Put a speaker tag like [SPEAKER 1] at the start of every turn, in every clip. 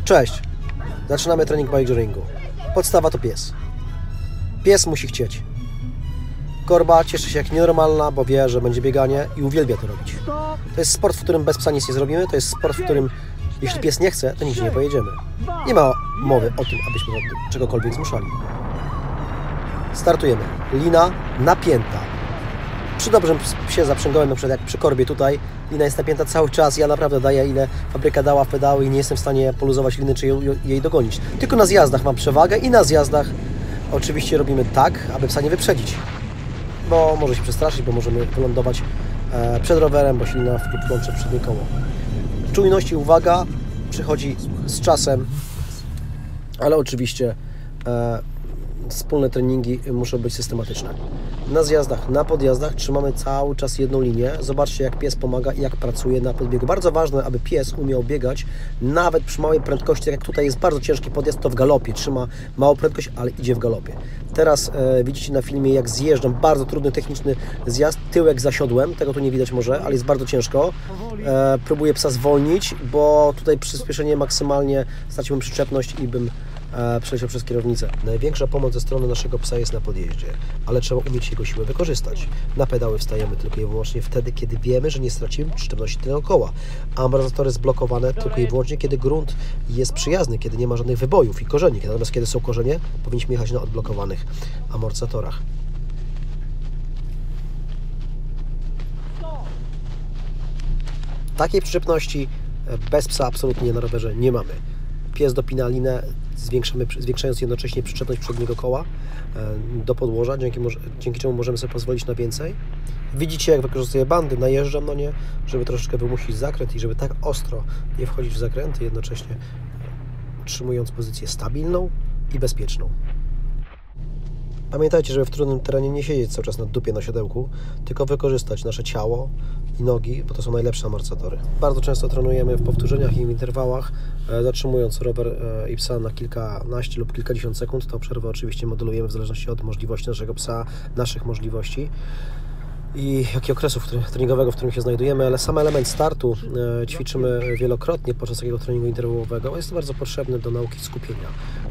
[SPEAKER 1] Cześć! Zaczynamy trening bike jogging. Podstawa to pies. Pies musi chcieć. Korba cieszy się jak nienormalna, bo wie, że będzie bieganie i uwielbia to robić. To jest sport, w którym bez psa nic nie zrobimy. To jest sport, w którym jeśli pies nie chce, to nigdzie nie pojedziemy. Nie ma mowy o tym, abyśmy do czegokolwiek zmuszali. Startujemy. Lina napięta. Przy dobrym psie zaprzęgowym, na przykład jak przy korbie tutaj, lina jest napięta cały czas. Ja naprawdę daję, ile fabryka dała w pedały i nie jestem w stanie poluzować liny, czy jej dogonić. Tylko na zjazdach mam przewagę i na zjazdach oczywiście robimy tak, aby psa nie wyprzedzić. Bo może się przestraszyć, bo możemy wylądować przed rowerem, bo się lina włączy przednie koło. Czujność i uwaga przychodzi z czasem, ale oczywiście wspólne treningi muszą być systematyczne. Na zjazdach, na podjazdach trzymamy cały czas jedną linię. Zobaczcie, jak pies pomaga i jak pracuje na podbiegu. Bardzo ważne, aby pies umiał biegać nawet przy małej prędkości. Tak jak tutaj jest bardzo ciężki podjazd, to w galopie. Trzyma małą prędkość, ale idzie w galopie. Teraz widzicie na filmie, jak zjeżdżam. Bardzo trudny, techniczny zjazd. Tyłek zasiodłem. Tego tu nie widać może, ale jest bardzo ciężko. Próbuję psa zwolnić, bo tutaj przyspieszenie maksymalnie straciłbym przyczepność i bym przeleciał przez kierownicę. Największa pomoc ze strony naszego psa jest na podjeździe, ale trzeba umieć jego siłę wykorzystać. Na pedały wstajemy tylko i wyłącznie wtedy, kiedy wiemy, że nie stracimy przyczepności tylnego koła. Amortyzatory zblokowane tylko i wyłącznie, kiedy grunt jest przyjazny, kiedy nie ma żadnych wybojów i korzeni. Natomiast kiedy są korzenie, powinniśmy jechać na odblokowanych amortyzatorach. Takiej przyczepności bez psa absolutnie na rowerze nie mamy. Pies dopina linę, zwiększając jednocześnie przyczepność przedniego koła do podłoża, dzięki czemu możemy sobie pozwolić na więcej. Widzicie, jak wykorzystuję bandy, najeżdżam na nie, żeby troszeczkę wymusić zakręt i żeby tak ostro nie wchodzić w zakręty, jednocześnie utrzymując pozycję stabilną i bezpieczną. Pamiętajcie, żeby w trudnym terenie nie siedzieć cały czas na dupie na siodełku, tylko wykorzystać nasze ciało i nogi, bo to są najlepsze amortyzatory. Bardzo często trenujemy w powtórzeniach i w interwałach, zatrzymując rower i psa na kilkanaście lub kilkadziesiąt sekund. Tą przerwę oczywiście modelujemy w zależności od możliwości naszego psa, naszych możliwości i jak i okresu treningowego, w którym się znajdujemy, ale sam element startu ćwiczymy wielokrotnie podczas takiego treningu interwałowego. Jest to bardzo potrzebny do nauki skupienia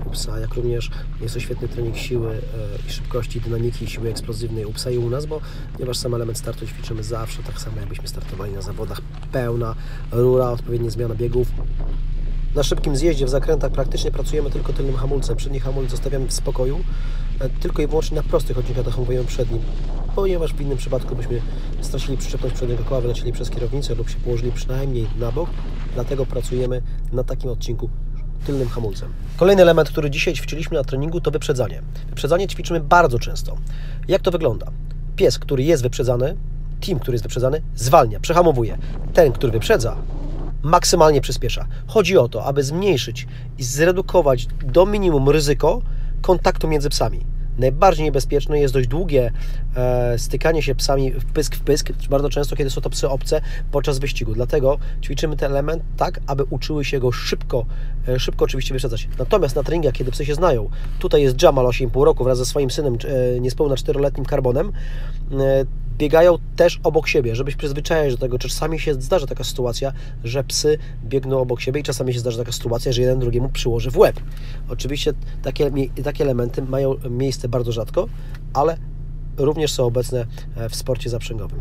[SPEAKER 1] u psa, jak również jest to świetny trening siły i szybkości, dynamiki i siły eksplozywnej u psa i u nas, ponieważ sam element startu ćwiczymy zawsze tak samo, jakbyśmy startowali na zawodach. Pełna rura, odpowiednia zmiana biegów. Na szybkim zjeździe w zakrętach praktycznie pracujemy tylko tylnym hamulcem. Przedni hamulec zostawiamy w spokoju, tylko i wyłącznie na prostych chodnikach hamulcujemy przednim, ponieważ w innym przypadku byśmy stracili przyczepność przedniego koła, wylecieli przez kierownicę lub się położyli przynajmniej na bok. Dlatego pracujemy na takim odcinku tylnym hamulcem. Kolejny element, który dzisiaj ćwiczyliśmy na treningu, to wyprzedzanie. Wyprzedzanie ćwiczymy bardzo często. Jak to wygląda? Pies, który jest wyprzedzany, team, który jest wyprzedzany, zwalnia, przehamowuje. Ten, który wyprzedza, maksymalnie przyspiesza. Chodzi o to, aby zmniejszyć i zredukować do minimum ryzyko kontaktu między psami. Najbardziej niebezpieczne jest dość długie stykanie się psami w pysk, bardzo często, kiedy są to psy obce podczas wyścigu. Dlatego ćwiczymy ten element tak, aby uczyły się go szybko oczywiście wyprzedzać. Natomiast na treningach, kiedy psy się znają, tutaj jest Jamal 8,5 roku wraz ze swoim synem niespełna 4-letnim Carbonem, biegają też obok siebie, żeby się przyzwyczaić do tego. Czasami się zdarza taka sytuacja, że psy biegną obok siebie i czasami się zdarza taka sytuacja, że jeden drugiemu przyłoży w łeb. Oczywiście takie elementy mają miejsce bardzo rzadko, ale również są obecne w sporcie zaprzęgowym.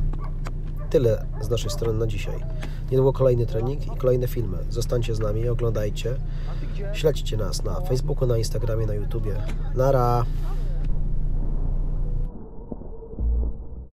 [SPEAKER 1] Tyle z naszej strony na dzisiaj. Niedługo kolejny trening i kolejne filmy. Zostańcie z nami, oglądajcie. Śledźcie nas na Facebooku, na Instagramie, na YouTubie. Nara!